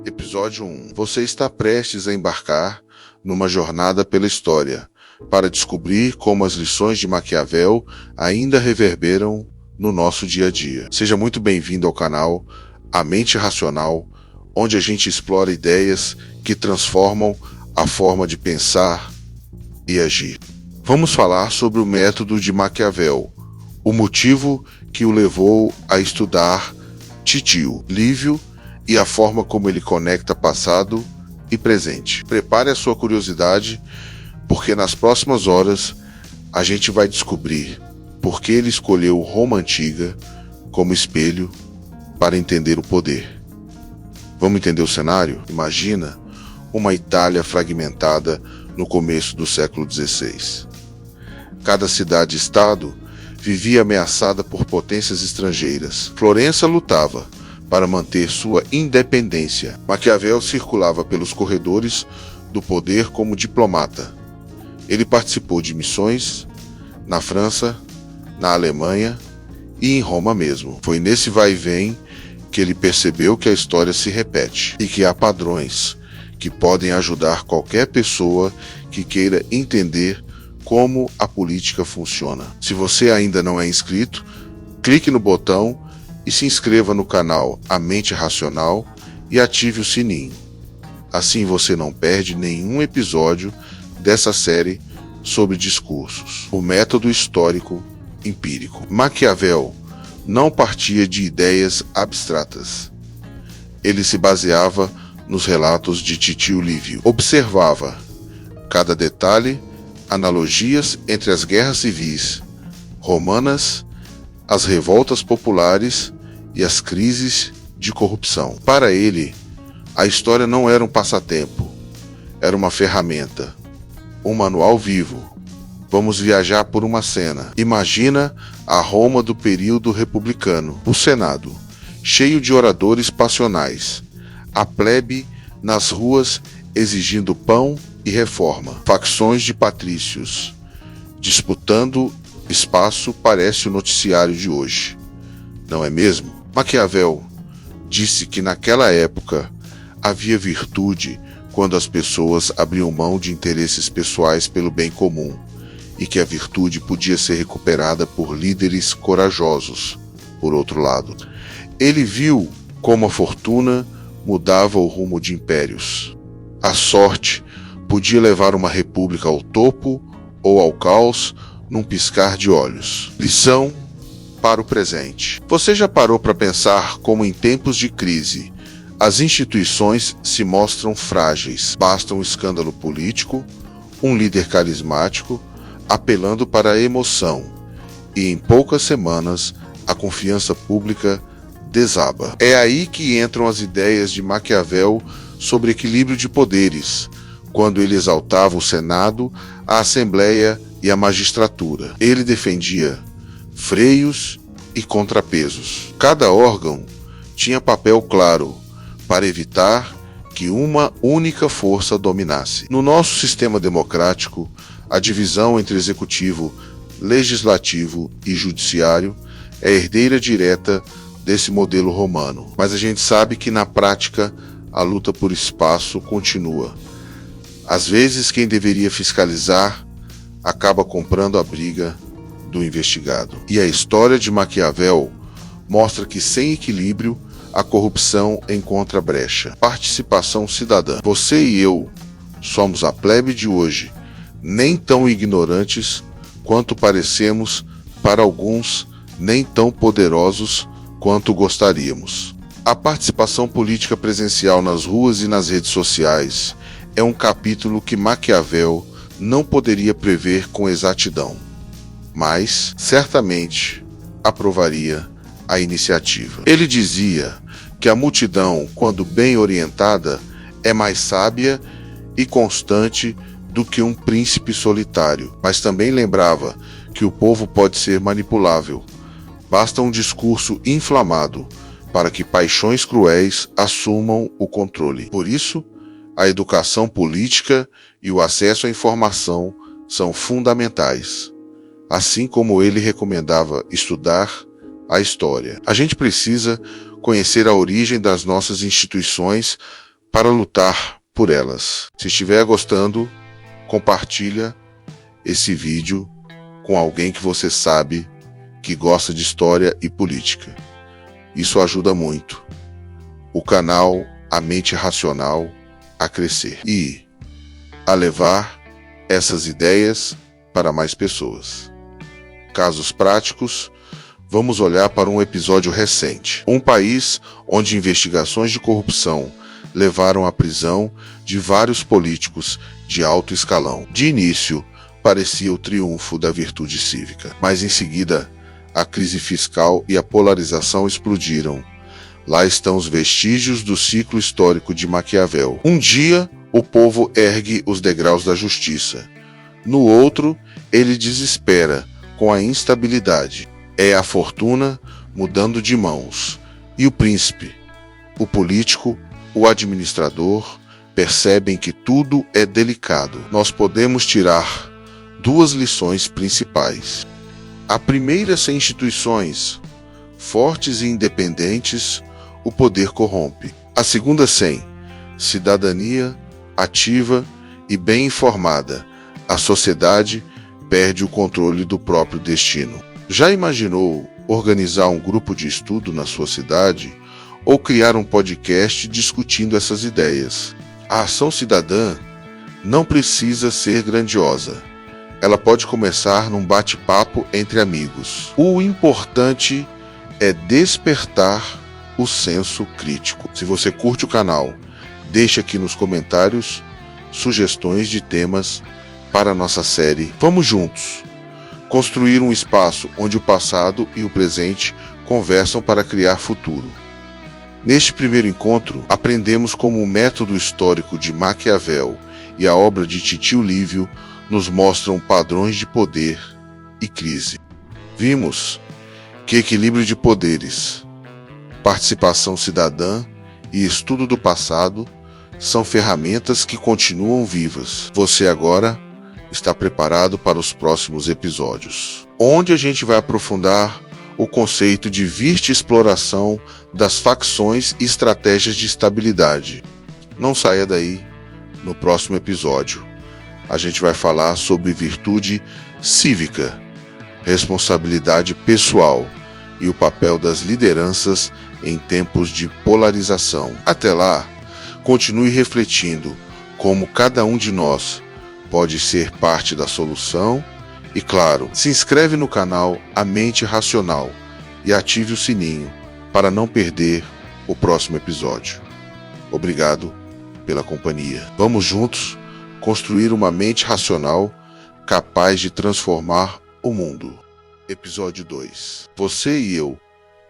Episódio 1. Você está prestes a embarcar numa jornada pela história, para descobrir como as lições de Maquiavel ainda reverberam no nosso dia a dia. Seja muito bem-vindo ao canal A Mente Racional, onde a gente explora ideias que transformam a forma de pensar e agir. Vamos falar sobre o método de Maquiavel, o motivo que o levou a estudar Titio Livio e a forma como ele conecta passado e presente. Prepare a sua curiosidade, porque nas próximas horas a gente vai descobrir por que ele escolheu Roma Antiga como espelho para entender o poder. Vamos entender o cenário? Imagina uma Itália fragmentada no começo do século XVI. Cada cidade-estado vivia ameaçada por potências estrangeiras. Florença lutava para manter sua independência. Maquiavel circulava pelos corredores do poder como diplomata. Ele participou de missões na França, na Alemanha e em Roma mesmo. Foi nesse vai e vem que ele percebeu que a história se repete e que há padrões que podem ajudar qualquer pessoa que queira entender como a política funciona. Se você ainda não é inscrito, clique no botão e se inscreva no canal A Mente Racional e ative o sininho. Assim você não perde nenhum episódio dessa série sobre discursos. O método histórico empírico. Maquiavel não partia de ideias abstratas. Ele se baseava nos relatos de Titio Livio. Observava cada detalhe, analogias entre as guerras civis romanas, as revoltas populares e as crises de corrupção. Para ele, a história não era um passatempo, era uma ferramenta, um manual vivo. Vamos viajar por uma cena. Imagina a Roma do período republicano, o Senado, cheio de oradores passionais, a plebe nas ruas exigindo pão e reforma, facções de patrícios disputando espaço. Parece o noticiário de hoje, não é mesmo? Maquiavel disse que naquela época havia virtude quando as pessoas abriam mão de interesses pessoais pelo bem comum, e que a virtude podia ser recuperada por líderes corajosos. Por outro lado, ele viu como a fortuna mudava o rumo de impérios. A sorte podia levar uma república ao topo ou ao caos num piscar de olhos. Lição para o presente. Você já parou para pensar como em tempos de crise as instituições se mostram frágeis? Basta um escândalo político, um líder carismático apelando para a emoção, e em poucas semanas a confiança pública desaba. É aí que entram as ideias de Maquiavel sobre equilíbrio de poderes, quando ele exaltava o Senado, a Assembleia e a magistratura. Ele defendia freios e contrapesos. Cada órgão tinha papel claro para evitar que uma única força dominasse. No nosso sistema democrático, a divisão entre executivo, legislativo e judiciário é herdeira direta desse modelo romano. Mas a gente sabe que na prática a luta por espaço continua. Às vezes quem deveria fiscalizar acaba comprando a briga do investigado. E a história de Maquiavel mostra que sem equilíbrio a corrupção encontra brecha. Participação cidadã. Você e eu somos a plebe de hoje, nem tão ignorantes quanto parecemos, para alguns nem tão poderosos quanto gostaríamos. A participação política presencial nas ruas e nas redes sociais é um capítulo que Maquiavel não poderia prever com exatidão, mas certamente aprovaria a iniciativa. Ele dizia que a multidão, quando bem orientada, é mais sábia e constante do que um príncipe solitário, mas também lembrava que o povo pode ser manipulável. Basta um discurso inflamado para que paixões cruéis assumam o controle. Por isso, a educação política e o acesso à informação são fundamentais, assim como ele recomendava estudar a história. A gente precisa conhecer a origem das nossas instituições para lutar por elas. Se estiver gostando, compartilha esse vídeo com alguém que você sabe que gosta de história e política. Isso ajuda muito o canal A Mente Racional a crescer e a levar essas ideias para mais pessoas. Casos práticos, vamos olhar para um episódio recente. Um país onde investigações de corrupção levaram à prisão de vários políticos de alto escalão. De início, parecia o triunfo da virtude cívica, mas em seguida, a crise fiscal e a polarização explodiram. Lá estão os vestígios do ciclo histórico de Maquiavel. Um dia, o povo ergue os degraus da justiça. No outro, ele desespera com a instabilidade. É a fortuna mudando de mãos. E o príncipe, o político, o administrador, percebem que tudo é delicado. Nós podemos tirar duas lições principais. A primeira, sem instituições fortes e independentes, o poder corrompe. A segunda, sem cidadania ativa e bem informada, a sociedade perde o controle do próprio destino. Já imaginou organizar um grupo de estudo na sua cidade ou criar um podcast discutindo essas ideias? A ação cidadã não precisa ser grandiosa. Ela pode começar num bate-papo entre amigos. O importante é despertar o senso crítico. Se você curte o canal, deixe aqui nos comentários sugestões de temas para a nossa série. Vamos juntos construir um espaço onde o passado e o presente conversam para criar futuro. Neste primeiro encontro, aprendemos como o método histórico de Maquiavel e a obra de Titio Livio nos mostram padrões de poder e crise. Vimos que equilíbrio de poderes, participação cidadã e estudo do passado são ferramentas que continuam vivas. Você agora está preparado para os próximos episódios, onde a gente vai aprofundar o conceito de vasta exploração das facções e estratégias de estabilidade. Não saia daí. No próximo episódio, a gente vai falar sobre virtude cívica, responsabilidade pessoal e o papel das lideranças em tempos de polarização. Até lá, continue refletindo como cada um de nós pode ser parte da solução e, claro, se inscreve no canal A Mente Racional e ative o sininho para não perder o próximo episódio. Obrigado pela companhia. Vamos juntos construir uma mente racional capaz de transformar o mundo. Episódio 2. Você e eu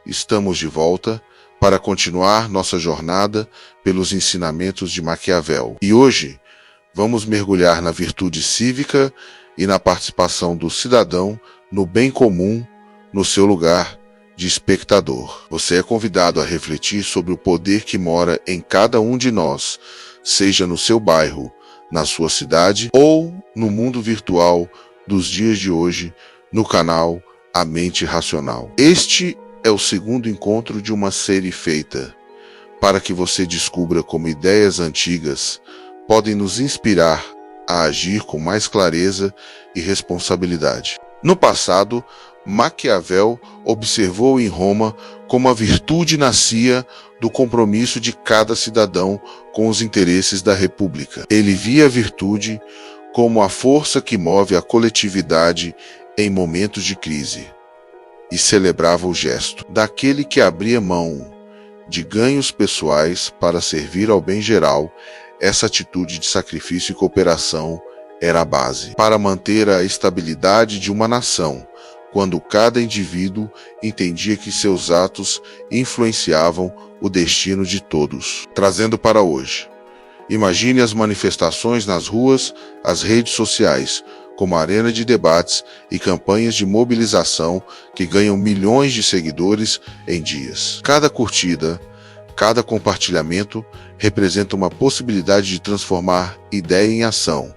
estamos de volta para continuar nossa jornada pelos ensinamentos de Maquiavel. E hoje vamos mergulhar na virtude cívica e na participação do cidadão no bem comum no seu lugar de espectador. Você é convidado a refletir sobre o poder que mora em cada um de nós, seja no seu bairro, na sua cidade ou no mundo virtual dos dias de hoje, no canal A Mente Racional. Este é o segundo encontro de uma série feita para que você descubra como ideias antigas podem nos inspirar a agir com mais clareza e responsabilidade. No passado, Maquiavel observou em Roma como a virtude nascia do compromisso de cada cidadão com os interesses da República. Ele via a virtude como a força que move a coletividade em momentos de crise e celebrava o gesto daquele que abria mão de ganhos pessoais para servir ao bem geral. Essa atitude de sacrifício e cooperação era a base para manter a estabilidade de uma nação, quando cada indivíduo entendia que seus atos influenciavam o destino de todos. Trazendo para hoje, imagine as manifestações nas ruas, as redes sociais, como arena de debates e campanhas de mobilização que ganham milhões de seguidores em dias. Cada curtida, cada compartilhamento representa uma possibilidade de transformar ideia em ação.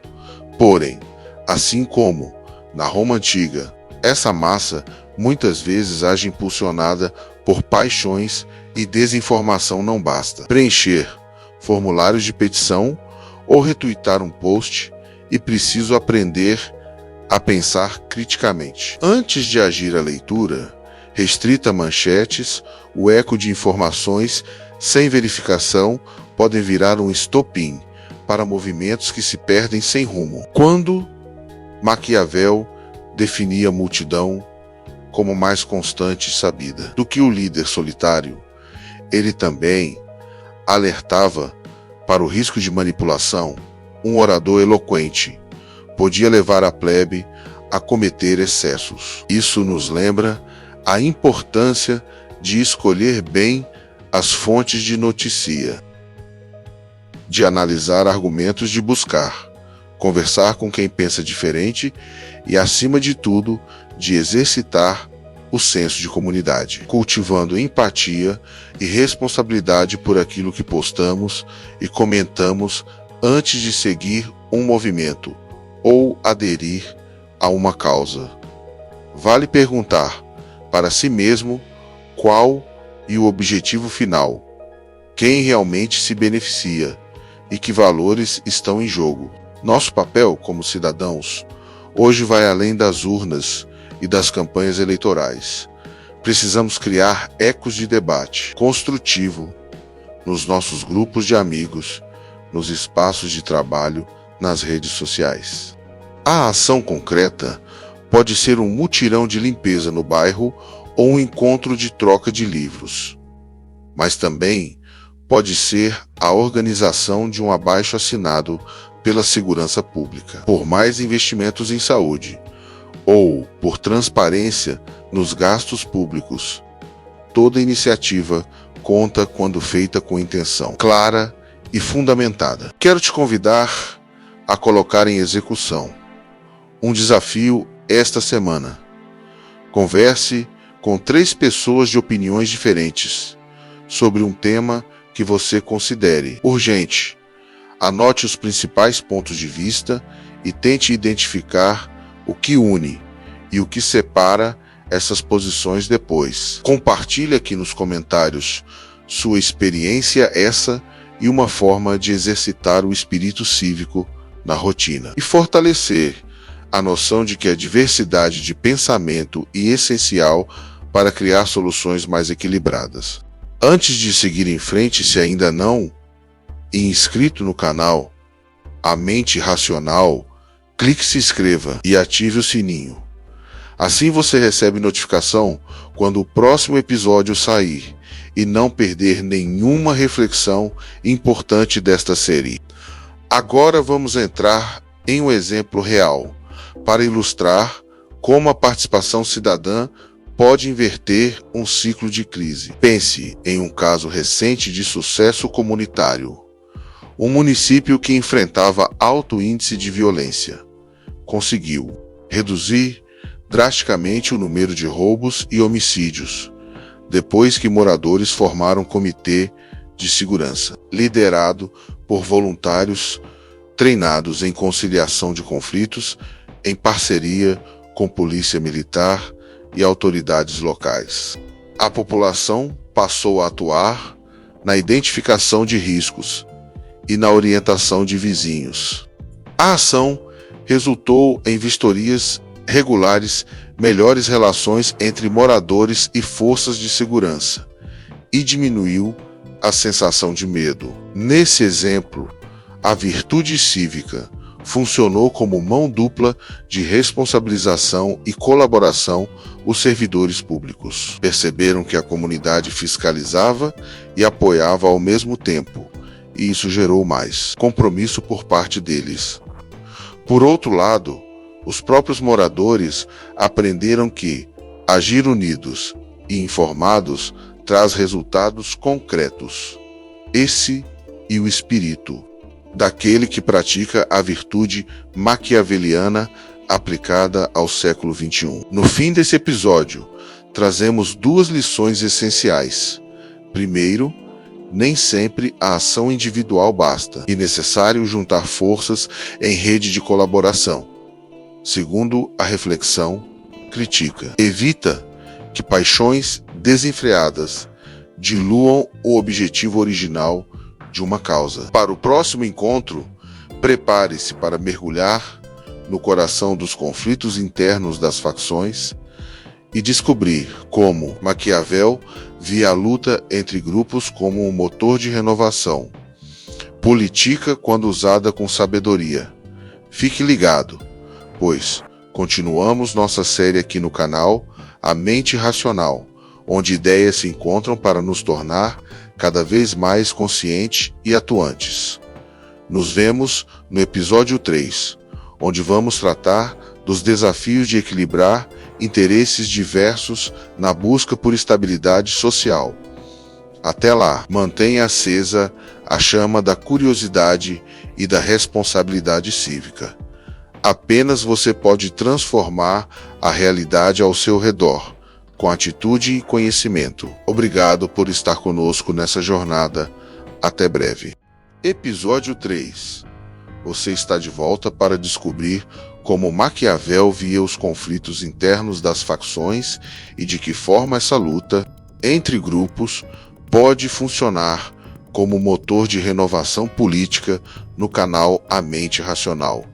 Porém, assim como na Roma antiga, essa massa muitas vezes age impulsionada por paixões e desinformação não basta. Preencher formulários de petição ou retuitar um post e preciso aprender a pensar criticamente. Antes de agir a leitura, restrita a manchetes, o eco de informações sem verificação podem virar um estopim para movimentos que se perdem sem rumo. Quando Maquiavel definia a multidão como mais constante e sabida do que o líder solitário, ele também alertava para o risco de manipulação. Um orador eloquente podia levar a plebe a cometer excessos. Isso nos lembra a importância de escolher bem as fontes de notícia, de analisar argumentos, de buscar conversar com quem pensa diferente e, acima de tudo, de exercitar o senso de comunidade, cultivando empatia e responsabilidade por aquilo que postamos e comentamos antes de seguir um movimento ou aderir a uma causa. Vale perguntar para si mesmo qual e o objetivo final, quem realmente se beneficia e que valores estão em jogo. Nosso papel como cidadãos hoje vai além das urnas e das campanhas eleitorais. Precisamos criar ecos de debate construtivo nos nossos grupos de amigos, nos espaços de trabalho, nas redes sociais. A ação concreta pode ser um mutirão de limpeza no bairro ou um encontro de troca de livros, mas também pode ser a organização de um abaixo-assinado pela segurança pública, por mais investimentos em saúde, ou por transparência nos gastos públicos. Toda iniciativa conta quando feita com intenção clara e fundamentada. Quero te convidar a colocar em execução um desafio esta semana. Converse com 3 pessoas de opiniões diferentes sobre um tema que você considere urgente. Anote os principais pontos de vista e tente identificar o que une e o que separa essas posições depois. Compartilhe aqui nos comentários sua experiência e uma forma de exercitar o espírito cívico na rotina e fortalecer a noção de que a diversidade de pensamento é essencial para criar soluções mais equilibradas. Antes de seguir em frente, se ainda não inscrito no canal A Mente Racional, clique se inscreva e ative o sininho. Assim você recebe notificação quando o próximo episódio sair e não perder nenhuma reflexão importante desta série. Agora vamos entrar em um exemplo real para ilustrar como a participação cidadã pode inverter um ciclo de crise. Pense em um caso recente de sucesso comunitário. Um município que enfrentava alto índice de violência conseguiu reduzir drasticamente o número de roubos e homicídios, depois que moradores formaram um comitê de segurança, liderado por voluntários treinados em conciliação de conflitos, em parceria com polícia militar e autoridades locais. A população passou a atuar na identificação de riscos e na orientação de vizinhos. A ação resultou em vistorias regulares, melhores relações entre moradores e forças de segurança e diminuiu a sensação de medo. Nesse exemplo, a virtude cívica funcionou como mão dupla de responsabilização e colaboração. Os servidores públicos perceberam que a comunidade fiscalizava e apoiava ao mesmo tempo, e isso gerou mais compromisso por parte deles. Por outro lado, os próprios moradores aprenderam que agir unidos e informados traz resultados concretos. Esse é o espírito daquele que pratica a virtude maquiaveliana aplicada ao século XXI. No fim desse episódio, trazemos 2 lições essenciais. Primeiro, nem sempre a ação individual basta, e é necessário juntar forças em rede de colaboração. Segundo, a reflexão critica. Evita que paixões desenfreadas diluam o objetivo original de uma causa. Para o próximo encontro, prepare-se para mergulhar no coração dos conflitos internos das facções e descobrir como Maquiavel via a luta entre grupos como um motor de renovação, política quando usada com sabedoria. Fique ligado, pois continuamos nossa série aqui no canal A Mente Racional, onde ideias se encontram para nos tornar cada vez mais conscientes e atuantes. Nos vemos no episódio 3, onde vamos tratar dos desafios de equilibrar interesses diversos na busca por estabilidade social. Até lá, mantenha acesa a chama da curiosidade e da responsabilidade cívica. Apenas você pode transformar a realidade ao seu redor, com atitude e conhecimento. Obrigado por estar conosco nessa jornada. Até breve. Episódio 3. Você está de volta para descobrir como Maquiavel via os conflitos internos das facções e de que forma essa luta entre grupos pode funcionar como motor de renovação política no canal A Mente Racional.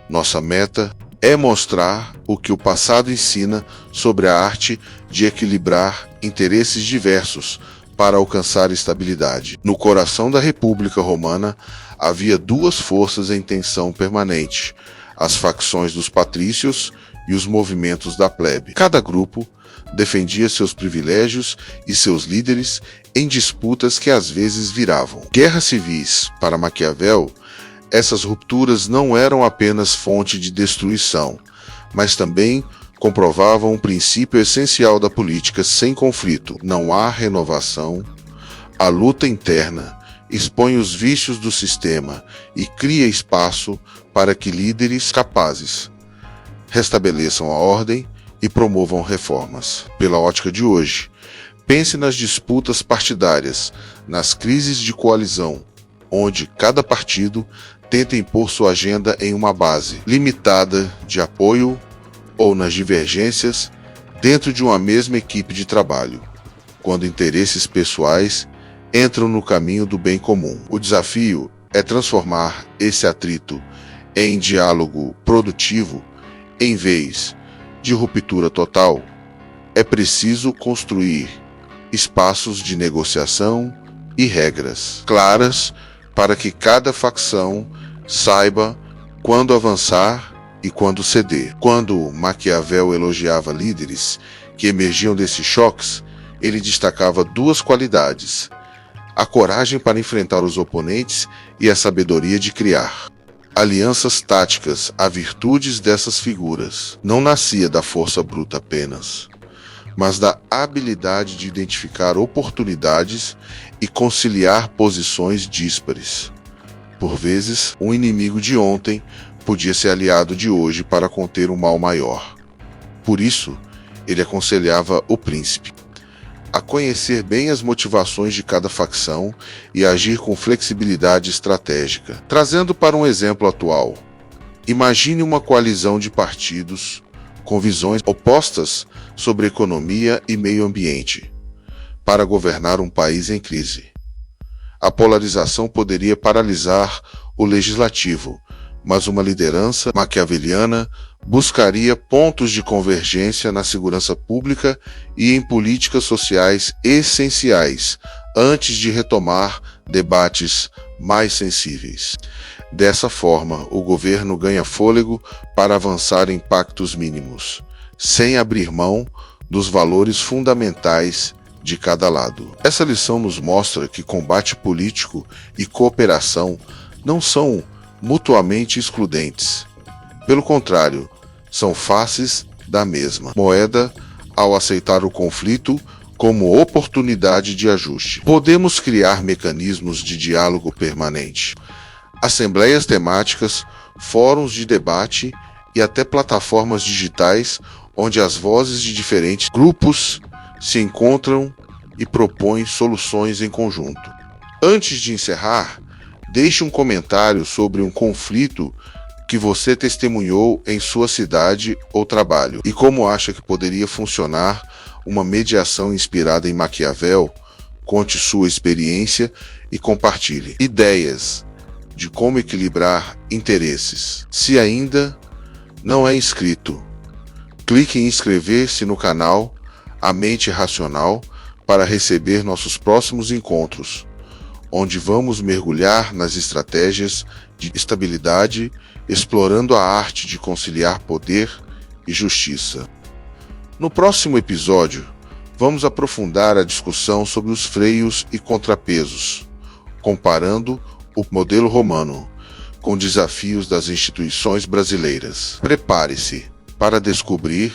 Nossa meta é mostrar o que o passado ensina sobre a arte de equilibrar interesses diversos para alcançar estabilidade. No coração da República Romana havia duas forças em tensão permanente: as facções dos patrícios e os movimentos da plebe. Cada grupo defendia seus privilégios e seus líderes em disputas que às vezes viravam guerras civis. Para Maquiavel, essas rupturas não eram apenas fonte de destruição, mas também comprovavam um princípio essencial da política: sem conflito não há renovação. A luta interna expõe os vícios do sistema e cria espaço para que líderes capazes restabeleçam a ordem e promovam reformas. Pela ótica de hoje, pense nas disputas partidárias, nas crises de coalizão, onde cada partido tenta impor sua agenda em uma base limitada de apoio ou nas divergências dentro de uma mesma equipe de trabalho, quando interesses pessoais entram no caminho do bem comum. O desafio é transformar esse atrito em diálogo produtivo em vez de ruptura total. É preciso construir espaços de negociação e regras claras para que cada facção saiba quando avançar e quando ceder. Quando Maquiavel elogiava líderes que emergiam desses choques, ele destacava duas qualidades: a coragem para enfrentar os oponentes e a sabedoria de criar alianças táticas. As virtudes dessas figuras não nascia da força bruta apenas, mas da habilidade de identificar oportunidades e conciliar posições díspares. Por vezes, um inimigo de ontem podia ser aliado de hoje para conter um mal maior. Por isso, ele aconselhava o príncipe a conhecer bem as motivações de cada facção e agir com flexibilidade estratégica. Trazendo para um exemplo atual, imagine uma coalizão de partidos com visões opostas sobre economia e meio ambiente para governar um país em crise. A polarização poderia paralisar o legislativo, mas uma liderança maquiaveliana buscaria pontos de convergência na segurança pública e em políticas sociais essenciais, antes de retomar debates mais sensíveis. Dessa forma, o governo ganha fôlego para avançar em pactos mínimos, sem abrir mão dos valores fundamentais de cada lado. Essa lição nos mostra que combate político e cooperação não são mutuamente excludentes. Pelo contrário, são faces da mesma moeda ao aceitar o conflito como oportunidade de ajuste. Podemos criar mecanismos de diálogo permanente, assembleias temáticas, fóruns de debate e até plataformas digitais onde as vozes de diferentes grupos se encontram e propõem soluções em conjunto. Antes de encerrar, deixe um comentário sobre um conflito que você testemunhou em sua cidade ou trabalho e como acha que poderia funcionar uma mediação inspirada em Maquiavel, conte sua experiência e compartilhe ideias de como equilibrar interesses. Se ainda não é inscrito, clique em inscrever-se no canal A Mente Racional para receber nossos próximos encontros, onde vamos mergulhar nas estratégias de estabilidade, explorando a arte de conciliar poder e justiça. No próximo episódio, vamos aprofundar a discussão sobre os freios e contrapesos, comparando o modelo romano com desafios das instituições brasileiras. Prepare-se para descobrir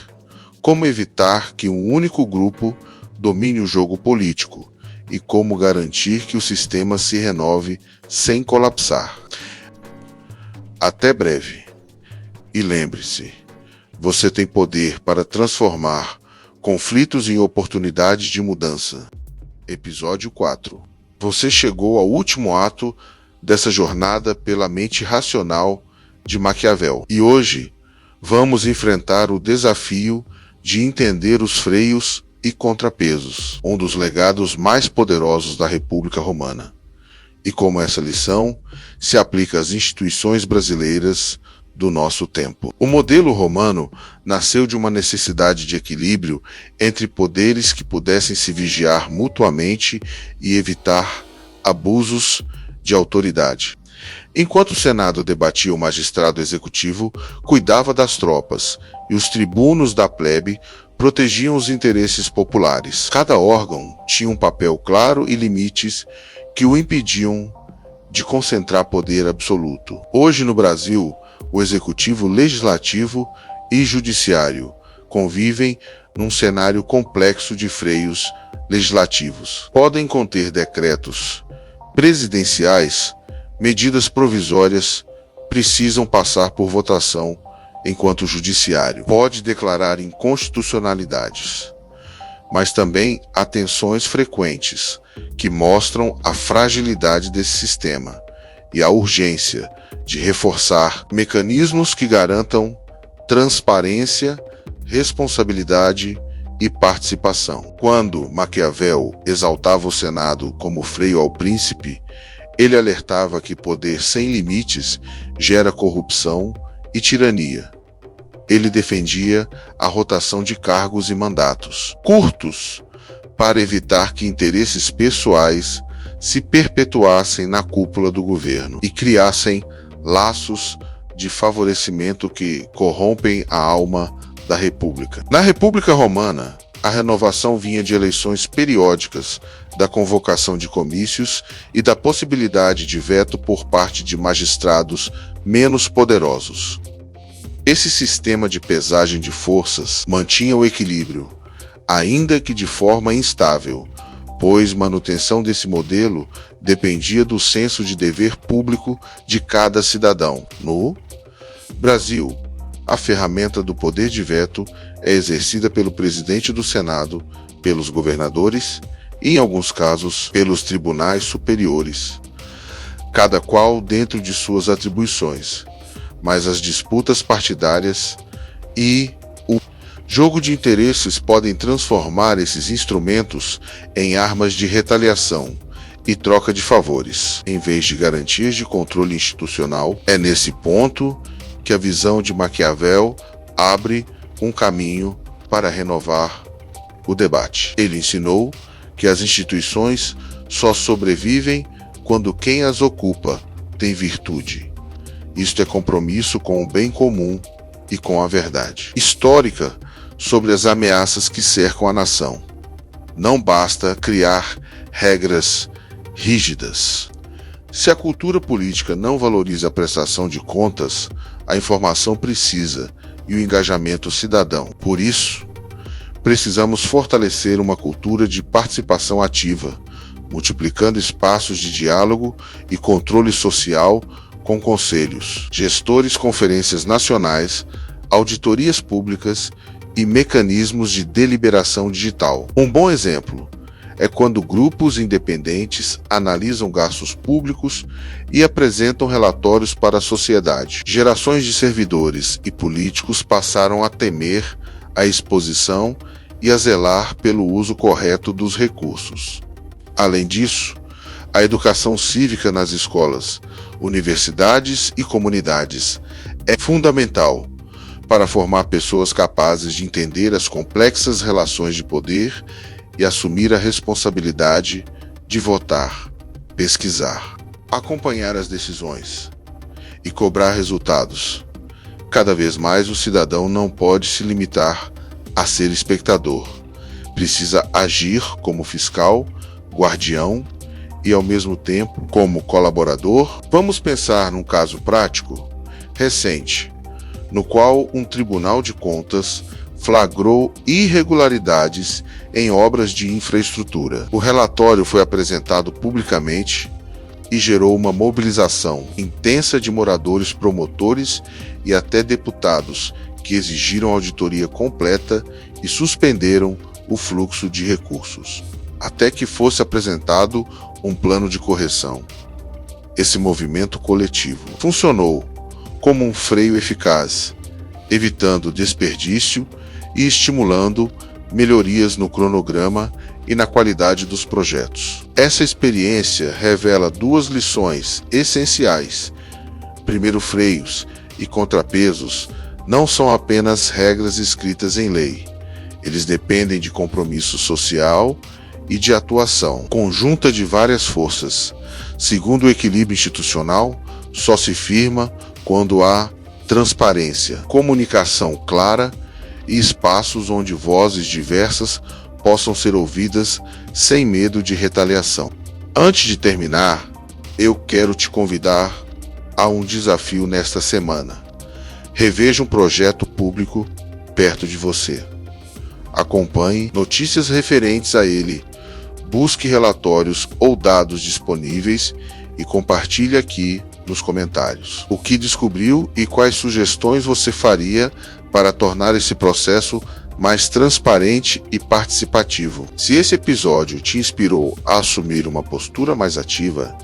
como evitar que um único grupo domine o jogo político e como garantir que o sistema se renove sem colapsar. Até breve. E lembre-se, você tem poder para transformar conflitos em oportunidades de mudança. Episódio 4. Você chegou ao último ato dessa jornada pela mente racional de Maquiavel. E hoje vamos enfrentar o desafio de entender os freios e contrapesos, um dos legados mais poderosos da República Romana, e como essa lição se aplica às instituições brasileiras do nosso tempo. O modelo romano nasceu de uma necessidade de equilíbrio entre poderes que pudessem se vigiar mutuamente e evitar abusos de autoridade. Enquanto o Senado debatia, o magistrado executivo cuidava das tropas e os tribunos da plebe protegiam os interesses populares. Cada órgão tinha um papel claro e limites que o impediam de concentrar poder absoluto. Hoje no Brasil, o executivo, legislativo e judiciário convivem num cenário complexo de freios legislativos. Podem conter decretos presidenciais, medidas provisórias precisam passar por votação, enquanto o judiciário pode declarar inconstitucionalidades. Mas também há tensões frequentes que mostram a fragilidade desse sistema e a urgência de reforçar mecanismos que garantam transparência, responsabilidade e participação. Quando Maquiavel exaltava o Senado como freio ao príncipe, ele alertava que poder sem limites gera corrupção e tirania. Ele defendia a rotação de cargos e mandatos curtos para evitar que interesses pessoais se perpetuassem na cúpula do governo e criassem laços de favorecimento que corrompem a alma da República. Na República Romana, a renovação vinha de eleições periódicas, da convocação de comícios e da possibilidade de veto por parte de magistrados menos poderosos. Esse sistema de pesagem de forças mantinha o equilíbrio, ainda que de forma instável, pois manutenção desse modelo dependia do senso de dever público de cada cidadão. No Brasil, a ferramenta do poder de veto é exercida pelo presidente do Senado, pelos governadores e, em alguns casos, pelos tribunais superiores, cada qual dentro de suas atribuições, mas as disputas partidárias e o jogo de interesses podem transformar esses instrumentos em armas de retaliação e troca de favores, em vez de garantias de controle institucional. É nesse ponto que a visão de Maquiavel abre um caminho para renovar o debate. Ele ensinou que as instituições só sobrevivem quando quem as ocupa tem virtude. Isto é compromisso com o bem comum e com a verdade histórica sobre as ameaças que cercam a nação. Não basta criar regras rígidas. Se a cultura política não valoriza a prestação de contas, a informação precisa e o engajamento cidadão. Por isso, precisamos fortalecer uma cultura de participação ativa, multiplicando espaços de diálogo e controle social com conselhos, gestores, conferências nacionais, auditorias públicas e mecanismos de deliberação digital. Um bom exemplo é quando grupos independentes analisam gastos públicos e apresentam relatórios para a sociedade. Gerações de servidores e políticos passaram a temer a exposição e a zelar pelo uso correto dos recursos. Além disso, a educação cívica nas escolas, universidades e comunidades é fundamental para formar pessoas capazes de entender as complexas relações de poder e assumir a responsabilidade de votar, pesquisar, acompanhar as decisões e cobrar resultados. Cada vez mais o cidadão não pode se limitar a ser espectador. Precisa agir como fiscal, guardião e, ao mesmo tempo, como colaborador. Vamos pensar num caso prático recente, no qual um tribunal de contas flagrou irregularidades em obras de infraestrutura. O relatório foi apresentado publicamente e gerou uma mobilização intensa de moradores, promotores e até deputados que exigiram auditoria completa e suspenderam o fluxo de recursos, até que fosse apresentado um plano de correção. Esse movimento coletivo funcionou como um freio eficaz, evitando desperdício e estimulando melhorias no cronograma e na qualidade dos projetos. Essa experiência revela duas lições essenciais. Primeiro, freios e contrapesos não são apenas regras escritas em lei. Eles dependem de compromisso social e de atuação conjunta de várias forças. Segundo, o equilíbrio institucional só se firma quando há transparência, comunicação clara e espaços onde vozes diversas possam ser ouvidas sem medo de retaliação. Antes de terminar, eu quero te convidar a um desafio nesta semana. Reveja um projeto público perto de você. Acompanhe notícias referentes a ele, busque relatórios ou dados disponíveis e compartilhe aqui nos comentários o que descobriu e quais sugestões você faria para tornar esse processo mais transparente e participativo. Se esse episódio te inspirou a assumir uma postura mais ativa,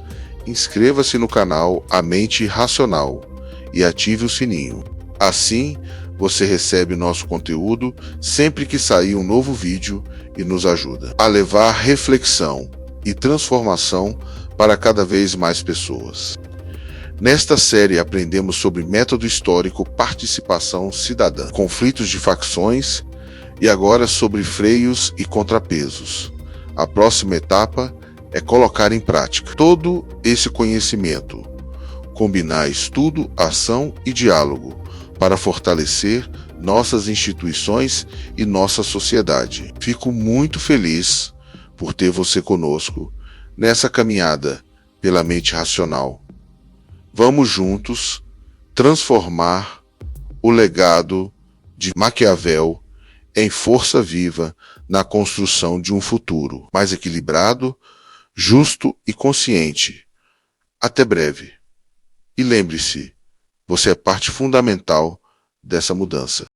inscreva-se no canal A Mente Racional e ative o sininho. Assim, você recebe nosso conteúdo sempre que sair um novo vídeo e nos ajuda a levar reflexão e transformação para cada vez mais pessoas. Nesta série aprendemos sobre método histórico, participação cidadã, conflitos de facções e agora sobre freios e contrapesos. A próxima etapa é colocar em prática todo esse conhecimento, combinar estudo, ação e diálogo para fortalecer nossas instituições e nossa sociedade. Fico muito feliz por ter você conosco nessa caminhada pela mente racional. Vamos juntos transformar o legado de Maquiavel em força viva na construção de um futuro mais equilibrado, justo e consciente. Até breve. E lembre-se, você é parte fundamental dessa mudança.